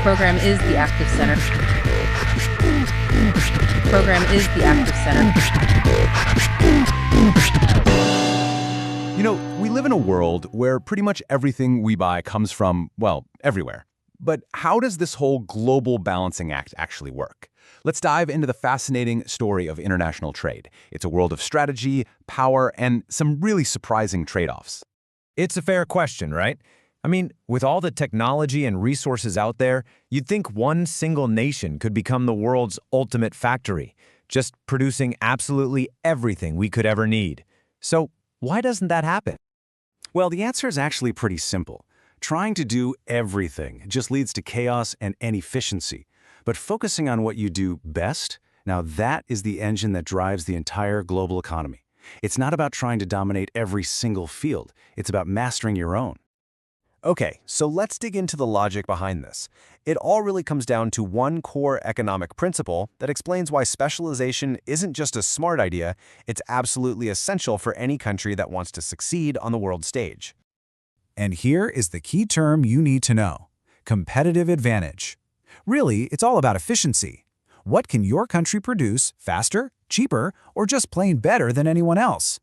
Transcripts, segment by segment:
Program is the active center. Program is the active center. You know, we live in a world where pretty much everything we buy comes from, well, everywhere. But how does this whole global balancing act actually work? Let's dive into the fascinating story of international trade. It's a world of strategy, power, and some really surprising trade-offs. It's a fair question, right? I mean, with all the technology and resources out there, you'd think one single nation could become the world's ultimate factory, just producing absolutely everything we could ever need. So why doesn't that happen? Well, the answer is actually pretty simple. Trying to do everything just leads to chaos and inefficiency. But focusing on what you do best, now that is the engine that drives the entire global economy. It's not about trying to dominate every single field. It's about mastering your own. Okay, so let's dig into the logic behind this. It all really comes down to one core economic principle that explains why specialization isn't just a smart idea, it's absolutely essential for any country that wants to succeed on the world stage. And here is the key term you need to know: competitive advantage. Really, it's all about efficiency. What can your country produce faster, cheaper, or just plain better than anyone else?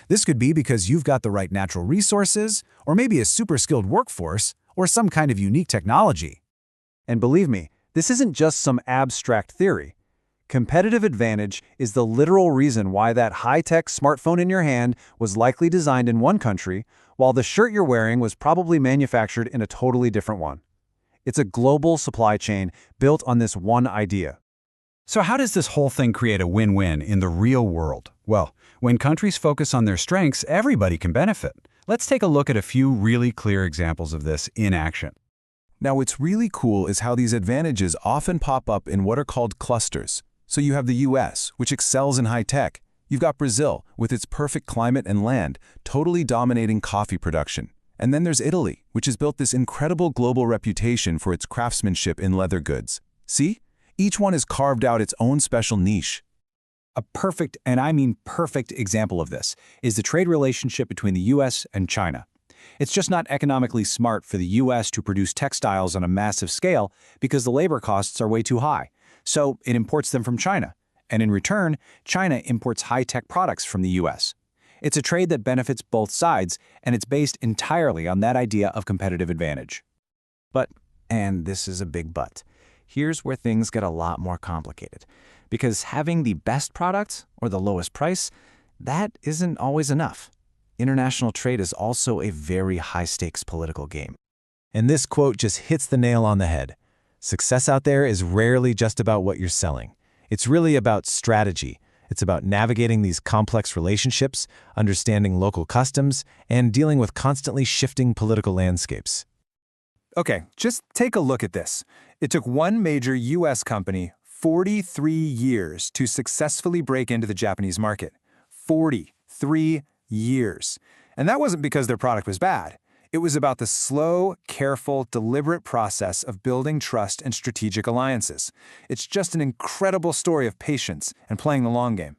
This could be because you've got the right natural resources, or maybe a super skilled workforce, or some kind of unique technology. And believe me, this isn't just some abstract theory. Competitive advantage is the literal reason why that high-tech smartphone in your hand was likely designed in one country, while the shirt you're wearing was probably manufactured in a totally different one. It's a global supply chain built on this one idea. So how does this whole thing create a win-win in the real world? Well, when countries focus on their strengths, everybody can benefit. Let's take a look at a few really clear examples of this in action. Now, what's really cool is how these advantages often pop up in what are called clusters. So you have the US, which excels in high tech. You've got Brazil, with its perfect climate and land, totally dominating coffee production. And then there's Italy, which has built this incredible global reputation for its craftsmanship in leather goods. See? Each one has carved out its own special niche. A perfect, and I mean perfect, example of this is the trade relationship between the US and China. It's just not economically smart for the US to produce textiles on a massive scale because the labor costs are way too high. So it imports them from China. And in return, China imports high-tech products from the US. It's a trade that benefits both sides, and it's based entirely on that idea of competitive advantage. But, and this is a big but, here's where things get a lot more complicated. Because having the best product or the lowest price, that isn't always enough. International trade is also a very high-stakes political game. And this quote just hits the nail on the head. Success out there is rarely just about what you're selling. It's really about strategy. It's about navigating these complex relationships, understanding local customs, and dealing with constantly shifting political landscapes. Okay, just take a look at this. It took one major US company 43 years to successfully break into the Japanese market. 43 years. And that wasn't because their product was bad. It was about the slow, careful, deliberate process of building trust and strategic alliances. It's just an incredible story of patience and playing the long game.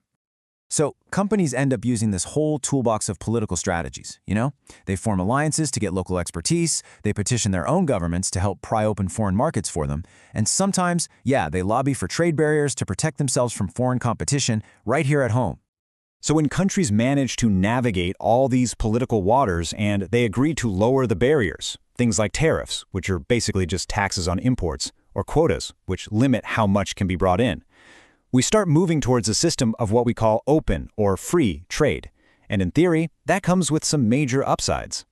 So companies end up using this whole toolbox of political strategies, you know? They form alliances to get local expertise, they petition their own governments to help pry open foreign markets for them, and sometimes, yeah, they lobby for trade barriers to protect themselves from foreign competition right here at home. So when countries manage to navigate all these political waters and they agree to lower the barriers, things like tariffs, which are basically just taxes on imports, or quotas, which limit how much can be brought in, we start moving towards a system of what we call open or free trade. And in theory, that comes with some major upsides.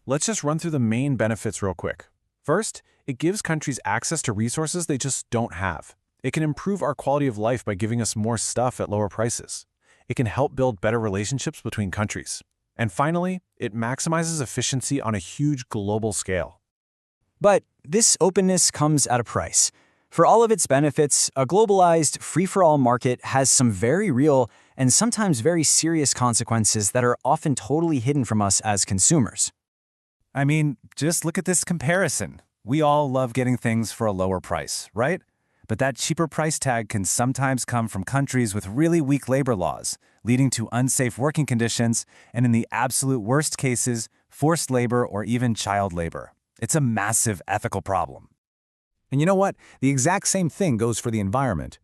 Let's just run through the main benefits real quick. First, it gives countries access to resources they just don't have. It can improve our quality of life by giving us more stuff at lower prices. It can help build better relationships between countries. And finally, it maximizes efficiency on a huge global scale. But this openness comes at a price. For all of its benefits, a globalized, free-for-all market has some very real and sometimes very serious consequences that are often totally hidden from us as consumers. I mean, just look at this comparison. We all love getting things for a lower price, right? But that cheaper price tag can sometimes come from countries with really weak labor laws, leading to unsafe working conditions, and in the absolute worst cases, forced labor or even child labor. It's a massive ethical problem. And you know what? The exact same thing goes for the environment.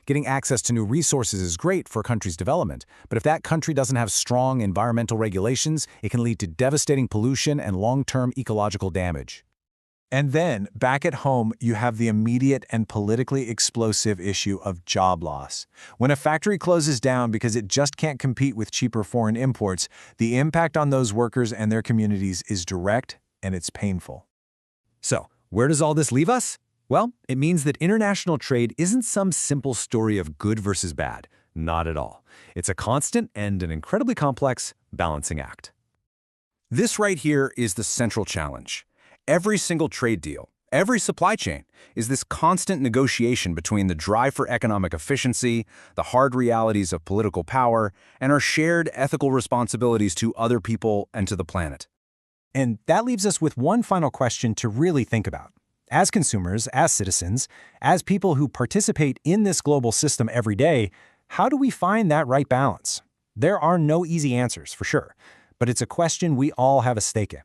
Getting access to new resources is great for a country's development, but if that country doesn't have strong environmental regulations, it can lead to devastating pollution and long-term ecological damage. And then, back at home, you have the immediate and politically explosive issue of job loss. When a factory closes down because it just can't compete with cheaper foreign imports, the impact on those workers and their communities is direct and it's painful. So, where does all this leave us? Well, it means that international trade isn't some simple story of good versus bad. Not at all. It's a constant and an incredibly complex balancing act. This right here is the central challenge. Every single trade deal, every supply chain, is this constant negotiation between the drive for economic efficiency, the hard realities of political power, and our shared ethical responsibilities to other people and to the planet. And that leaves us with one final question to really think about. As consumers, as citizens, as people who participate in this global system every day, how do we find that right balance? There are no easy answers, for sure, but it's a question we all have a stake in.